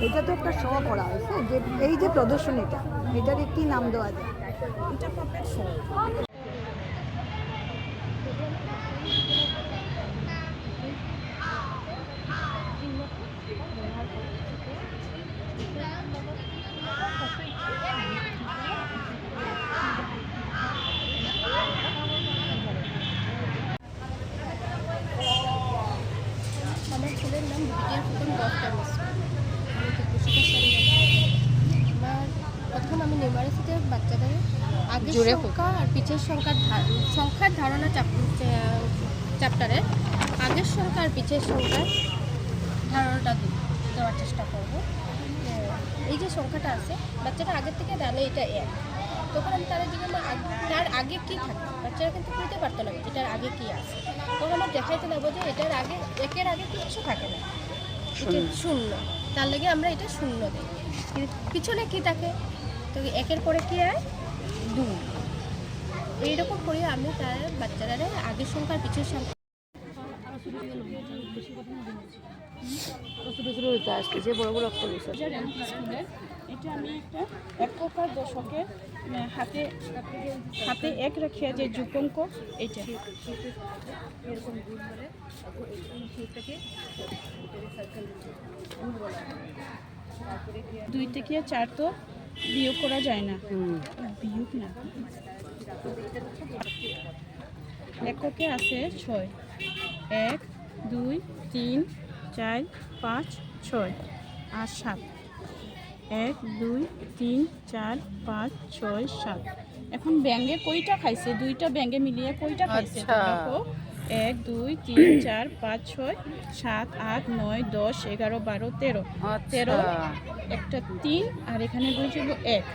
এটা তো একটা শো করা হয়েছে, যে এই যে প্রদর্শনীটা, এটার একটি নাম দেওয়া যায়, এটা পাপেট শো। আমার ছেলের নাম বিটিয়া ফুকন গফটার মিশ্র। আমি তো পুষ্টিকার শাড়ি আগের জোরে সংখ্যা আর পিছের সংখ্যার ধারণা চ্যাপ্টারে আগের সংখ্যা আর পিছের সংখ্যার ধারণাটা দেওয়ার চেষ্টা করব। এই যে সংখ্যাটা আছে বাচ্চাটা আগের থেকে জানে এটা 1, তখন আমি তারা জিজ্ঞাসা তার আগে কী থাকে, বাচ্চারা কিন্তু বুঝতে পারতো না এটার আগে কী আছে। তখন আমার দেখাইতে লাগবো যে এটার আগে 1-এর আগে কিচ্ছু থাকে না, এটা 0, তার লাগে আমরা এটা 0 দিই। পিছনে কী থাকে, তো 1-এর পরে কী হয় 2, এইরকম করে আমি তার বাচ্চারা আগের সংখ্যা আর পিছের সংখ্যা যে বড় বড় অক্ষর স্কুলের এটা আমি একটা একক আর দশকের হাতে হাতে 1 রেখে যে যুগঙ্ক এইটা 2 থেকে 4 তো বিয়োগ করা যায় না, বিয়োগ না, এককে আছে 6, 1, 2, 3, 4, 5, 6 আর 7, 1, 2, 3, 4, 5, 6, 7। এখন ব্যাঙ্গে কয়টা খাইছে, 2টা ব্যাঙ্গে মিলিয়ে কয়টা খাইছে দেখো, 1, 2, 3, 4, 5, 6, 7, 8, 9, 10, 11, 12, 13, 13 একটা 3 আর এখানে বলছিল 1,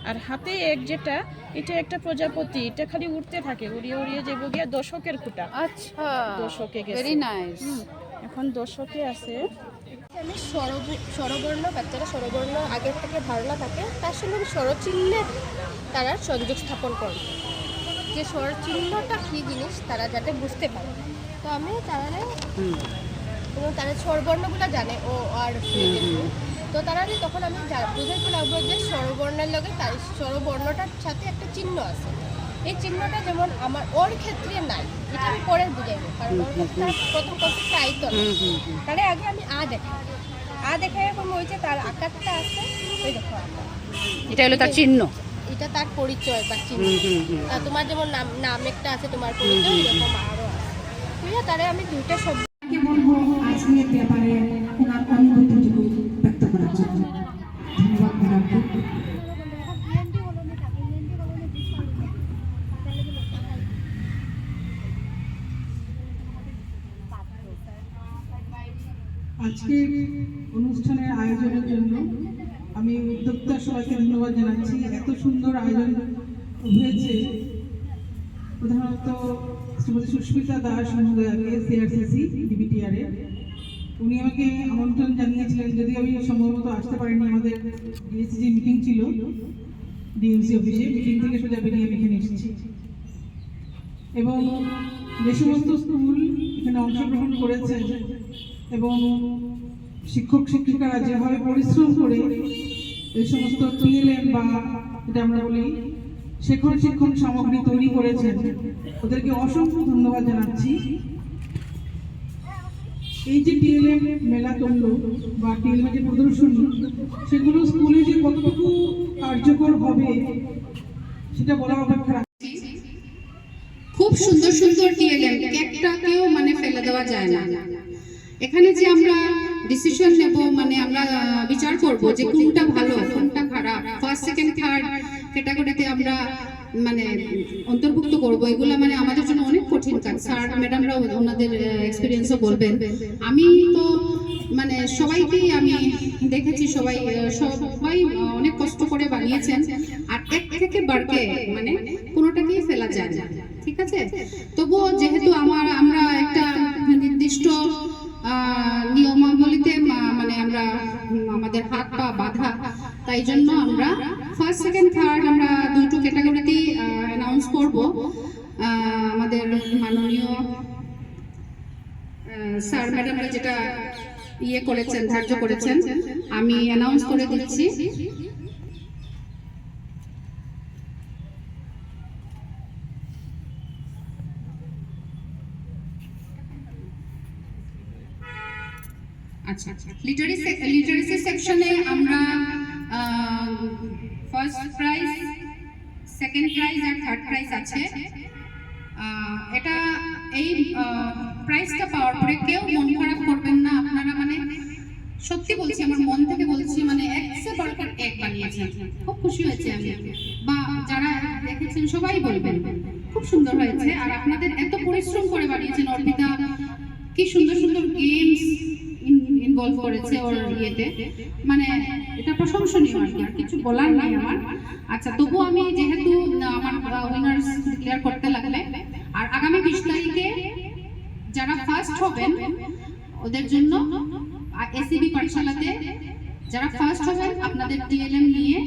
আর হাতে 1 যেটা এটা একটা প্রজাপতি, এটা খালি উঠতে থাকে, উড়িয়ে উড়িয়ে যাবো গিয়া দশকের খুঁটা। আচ্ছা, দশকে গেছে, ভেরি নাইস। এখন দশকে আছে। আমি স্বরবর্ণ বাচ্চারা স্বরবর্ণ আগের থেকে ধারণা থাকে, তার সঙ্গে আমি স্বরচিহ্নের তারা সংযোগ স্থাপন করবে, যে স্বরচিহ্নটা কী জিনিস তারা যাতে বুঝতে পারে। তো আমি তারা এবং তারা স্বরবর্ণগুলো জানে ও আর তো তারা তখন আমি বুঝাইতে লাগবো যে স্বরবর্ণের লগে তার স্বরবর্ণটার সাথে একটা চিহ্ন আছে, এই চিহ্নটা যেমন আমার ওর ক্ষেত্রে নাই, এটা আমি পরে বুঝাইব, কারণ ওর ক্ষেত্রে প্রথম কনসেপ্টটা আইতো না, তাহলে আগে আমি আ দেখাই এখন হয়েছে তার আকারটা আছে, ওই দেখো আকার, এটা হলো তার চিহ্ন, এটা তার পরিচয় বা চিহ্ন। তোমার যেমন নাম একটা আছে তোমার পরিচয়, এরকম আরও আছে, ঠিক আছে। তাহলে আমি 2টা শব্দ বলবো আজকের ব্যাপারে ওনার অনুভূতিটুকু ব্যক্ত করার জন্য। ধন্যবাদ ম্যাডামকে। আজকের অনুষ্ঠানের আয়োজনের জন্য আমি উদ্যোক্তা সবাইকে ধন্যবাদ জানাচ্ছি। এত সুন্দর আয়োজন হয়েছে, প্রধানত শ্রীমতী সুস্মিতা দাস মহোদয়াকে, সিআরসিসি ডিবিটিআরে, উনি আমাকে আমন্ত্রণ জানিয়েছিলেন, যদি আমি সম্ভবত আসতে পারিনি, আমাদের ডিএসসি মিটিং ছিল ডিএমসি অফিসে, মিটিং থেকে সোজা বেরিয়ে আমি এখানে এসেছি। এবং যে সমস্ত স্কুল এখানে অংশগ্রহণ করেছেন এবং শিক্ষক শিক্ষিকারা যেভাবে পরিশ্রম করে এই সমস্ত টিএলএম বা যেটা আমরা বলি শিক্ষণ সামগ্রী তৈরি করেছেন, ওদেরকে অসংখ্য ধন্যবাদ জানাচ্ছি। এই যে টিএলএম মেলা করলো বা টিএলএম যে প্রদর্শনী, সেগুলো স্কুলে যে কতটুকু কার্যকর হবে সেটা বলা অপেক্ষা রাখছি। খুব সুন্দর সুন্দর টিএলএম, একটাকেও মানে ফেলে দেওয়া যায় না। এখানে যে আমরা ডিসিশন নেব, মানে আমরা বিচার করব যে কোনটা ভালো কোনটা খারাপ, ফার্স্ট সেকেন্ড থার্ড ক্যাটাগরিতে আমরা মানে অন্তর্ভুক্ত করব, এগুলো মানে আমাদের জন্য অনেক কঠিন কাজ। স্যার ম্যাডামরা ওনাদের এক্সপিরিয়েন্সও বলবেন। আমি তো মানে সবাইকেই আমি দেখেছি, সবাই অনেক কষ্ট করে বানিয়েছেন, আর এক থেকে বাড়কে মানে কোনোটাকেই ফেলা যায় না, ঠিক আছে। তবুও যেহেতু আমরা একটা নির্দিষ্ট নিয়মাবলীতে মানে আমরা আমাদের হাত পা বাঁধা, তাই জন্য আমরা ফার্স্ট সেকেন্ড থার্ড আমরা 2টো ক্যাটাগরিতেই অ্যানাউন্স করব। আমাদের মাননীয় স্যার ম্যাডামরা যেটা করেছেন, ধার্য করেছেন, আমি অ্যানাউন্স করে দিচ্ছি। আচ্ছা, লিটারেসি সেকশনে আমরা ফার্স্ট প্রাইজ, সেকেন্ড প্রাইজ আর থার্ড প্রাইজ আছে। এটা এই প্রাইজটা পাওয়ার পরে কেউ মন খারাপ করবেন না আপনারা, মানে সত্যি বলছি, আমার মন থেকে বলছি, মানে এক সে বড়কর এক বানিয়ে বানিয়েছেন, খুব খুশি হয়েছে আমি, বা যারা দেখেছেন সবাই বলবেন খুব সুন্দর হয়েছে। আর আপনাদের এত পরিশ্রম করে বানিয়েছেন, অর্পিতা কি সুন্দর সুন্দর গেমস ইনভলভ করেছে ওর ইয়েতে, মানে এটা প্রশংসনীয় আর কি, আর কিছু বলার নাই আমার। আচ্ছা, তবু আমি যেহেতু আমার উইনার্স ডিক্লেয়ার করতে লাগলে, আর আগামী 20 তারিখে যারা ফার্স্ট হবেন ওদের জন্য এসিবি পাঠশালাতে যারা ফার্স্ট হবেন আপনাদের টিএলএম নিয়ে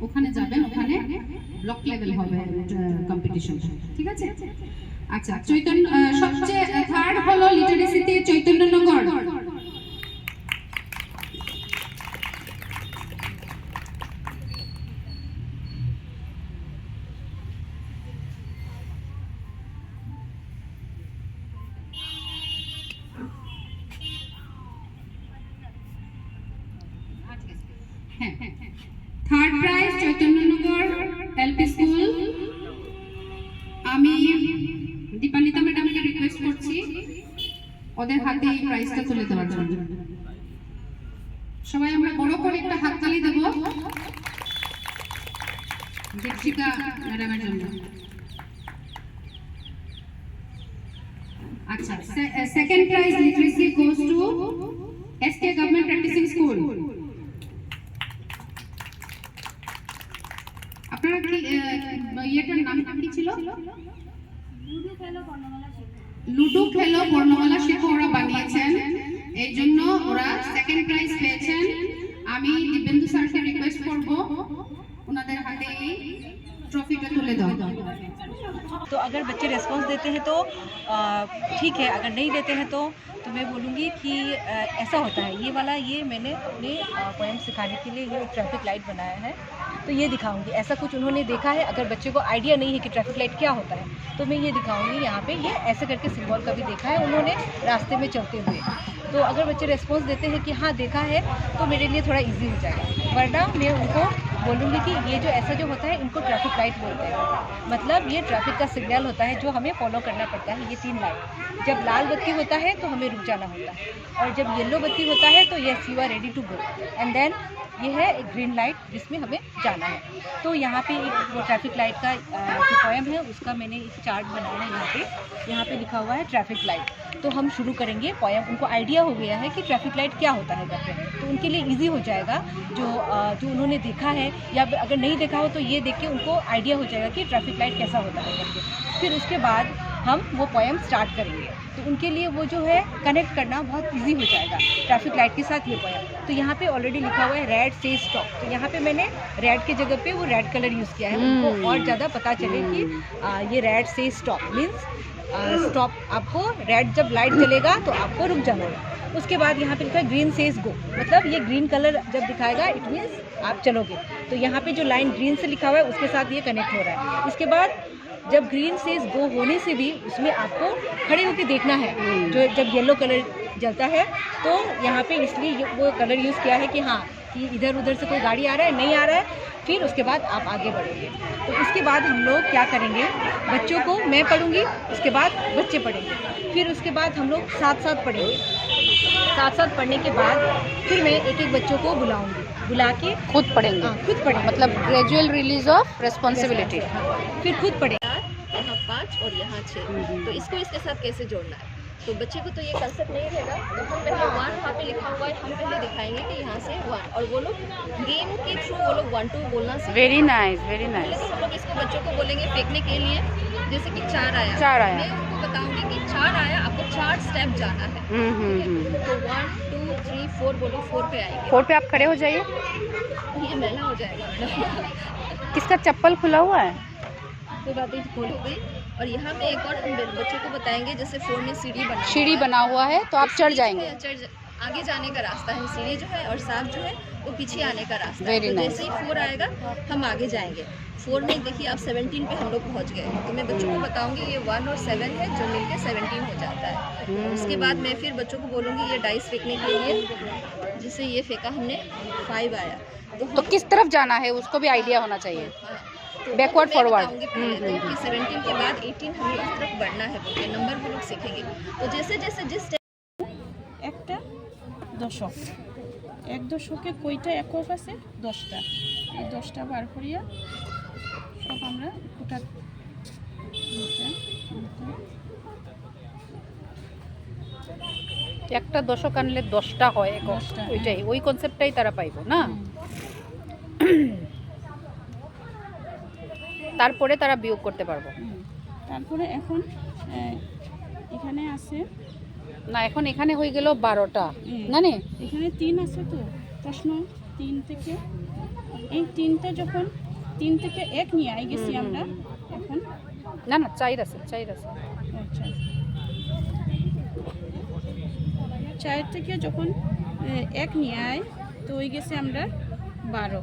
ওখানে যাবেন, ওখানে ব্লক লেভেল হবে কম্পিটিশন, ঠিক আছে? আচ্ছা, চৈতন্য সবচেয়ে থার্ড হলো লিটারেসিতে Chaitanyanagar. Third prize Chaitanyanagar LP school. আমি দীপালিতা ম্যাডামকে রিকোয়েস্ট করছি ওদের হাতে এই প্রাইজটা তুলে দেওয়ার জন্য। সবাই আমরা বড় করে একটা হাততালি দেব দীপশিকা ম্যাডামের জন্য। আচ্ছা, second prize literacy goes to SK government practising school. আপনারা কি ইয়েটার নাম কি ছিল? লুডো খেলো বর্ণমালা শেখো ওরা বানিয়েছেন, এই জন্য ওরা সেকেন্ড প্রাইজ পেয়েছেন। আমি দিবেন্দু স্যারকে রিকোয়েস্ট করব ওনাদের হাতে এই ट्रॉफीটা তুলে দাও। तो अगर बच्चे रेस्पॉन्स देते हैं तो ठीक है, अगर नहीं देते हैं तो मैं बोलूँगी कि ऐसा होता है। ये वाला ये मैंने अपने पोएम सिखाने के लिए ये ट्रैफिक लाइट बनाया है, तो ये दिखाऊंगी। ऐसा कुछ उन्होंने देखा है, अगर बच्चे को आइडिया नहीं है कि ट्रैफिक लाइट क्या होता है तो मैं ये दिखाऊंगी। यहाँ पे ये ऐसे करके सिंबल का भी देखा है उन्होंने रास्ते में चलते हुए। तो अगर बच्चे रेस्पॉन्स देते हैं कि हाँ देखा है तो मेरे लिए थोड़ा ईजी हो जाएगा, वरना मैं उनको बोलूँगी कि ये जो ऐसा जो होता है इनको ट्रैफिक लाइट बोलते हैं। मतलब ये ट्रैफिक का सिग्नल होता है जो हमें फॉलो करना पड़ता है। ये 3 लाइट, जब लाल बत्ती होता है तो हमें रुक जाना होता है, और जब येलो बत्ती होता है तो yes you are ready to go, and then ये है एक ग्रीन लाइट जिसमें हमें जाना है। तो यहाँ पे एक वो ट्रैफिक लाइट का जो पोएम है उसका मैंने एक चार्ट बनाया है। यहाँ पे लिखा हुआ है ट्रैफिक लाइट। तो हम शुरू करेंगे पोएम। उनको आइडिया हो गया है कि ट्रैफिक लाइट क्या होता है करके, तो उनके लिए इजी हो जाएगा। जो उन्होंने देखा है या अगर नहीं देखा हो तो ये देख के उनको आइडिया हो जाएगा कि ट्रैफिक लाइट कैसा होता है करके। फिर उसके बाद हम वो पोएम स्टार्ट करेंगे, तो उनके लिए वो जो है कनेक्ट करना बहुत इजी हो जाएगा ट्रैफिक लाइट के साथ ये पोएम। तो यहाँ पे ऑलरेडी लिखा हुआ है रेड से स्टॉप, तो यहाँ पे मैंने रेड के जगह पे वो रेड कलर यूज़ किया है, उनको और ज़्यादा पता चले कि ये रेड से स्टॉप मीन्स स्टॉप। आपको रेड जब लाइट जलेगा तो आपको रुक जाना है। उसके बाद यहाँ पे लिखा है ग्रीन सेज गो, मतलब ये ग्रीन कलर जब दिखाएगा इट मीन्स आप चलोगे। तो यहाँ पे जो लाइन ग्रीन से लिखा हुआ है उसके साथ ये कनेक्ट हो रहा है। इसके बाद जब ग्रीन सेज गो होने से भी उसमें आपको खड़े होकर देखना है। जो जब येलो कलर जलता है तो यहाँ पे इसलिए वो कलर यूज़ किया है कि हाँ कि इधर उधर से कोई गाड़ी आ रहा है, नहीं आ रहा है। फिर उसके बाद आप आगे बढ़ेंगे। तो इसके बाद हम लोग क्या करेंगे, बच्चों को मैं पढ़ूंगी, उसके बाद बच्चे पढ़ेंगे, फिर उसके बाद हम लोग साथ साथ पढ़ेंगे। साथ साथ पढ़ने के बाद फिर मैं एक एक बच्चों को बुलाऊंगी, बुला के खुद पढ़ेंगे। हाँ, खुद पढ़ेंगे, मतलब ग्रेजुअल रिलीज ऑफ रिस्पॉन्सिबिलिटी। फिर खुद पढ़ेंगे। यहाँ 5 और यहाँ 6, तो इसको इसके साथ कैसे जोड़ना है। तो बच्चे को तो ये कंसेप्ट नहीं रहेगा, तो हम पहले 1 वहाँ पे लिखा हुआ है, हम पहले दिखाएंगे कि यहाँ से 1, और वो लोग गेम के थ्रू वो लोग 1 2 बोलना सीखेंगे। Very nice, very nice. पहले हम लोग इसको बच्चों को बोलेंगे फेंकने के लिए, जैसे कि 4 आया, मैं उनको बताऊंगी कि 4 आया, आपको 4 स्टेप जाना है। तो 1 2 3 4 बोलो, 4 पे आएंगे। 4 पे आप खड़े हो जाइए। ये मैला हो जाएगा मैडम। किसका चप्पल खुला हुआ है? कोई बात नहीं, खोल हो गई। और यहाँ पे एक और हम बच्चों को बताएंगे, जैसे 4 में सीढ़ी बना हुआ है तो आप चढ़ जाएंगे। आगे जाने का रास्ता है, सीढ़ी जो है, और 7 जो है वो पीछे आने का रास्ता है। Very तो nice. जैसे ही 4 आएगा हम आगे जाएंगे। 4 में देखिए आप 17 पे हम लोग पहुँच गए, तो मैं बच्चों को बताऊंगी ये 1 और 7 है जो मिलके 17 हो जाता है। उसके बाद मैं फिर बच्चों को बोलूँगी ये डाइस फेंकने के लिए, जिससे ये फेंका हमने 5 आया, तो किस तरफ जाना है उसको भी आइडिया होना चाहिए। Backward forward. कि 17 के बाद 18 हमें इस तरफ बढ़ना है, बोलते नंबर वो लोग सीखेंगे। तो जैसे जैसे जिस একটা দশক, এক দশকে কয়টা একক আছে? 10টা। এই 10টা বার করিয়া সব আমরা ওটা একটা দশক আনলে 10টা হয়, ওইটাই ওই কনসেপ্টটাই তারা পাইব না। তারপরে তারা বিয়োগ করতে পারবো। তারপরে এখন এখানে আছে না, এখন এখানে হয়ে গেল 12টা না নে, এখানে 3 আছে তো প্রশ্ন 3 থেকে এই 3টা যখন 3 থেকে 1 নিয়ে আই গেছি আমরা এখন না না 4 আছে। আচ্ছা 4 থেকে যখন 1 নিয়ে আই তো হয়ে গেছে আমরা 12।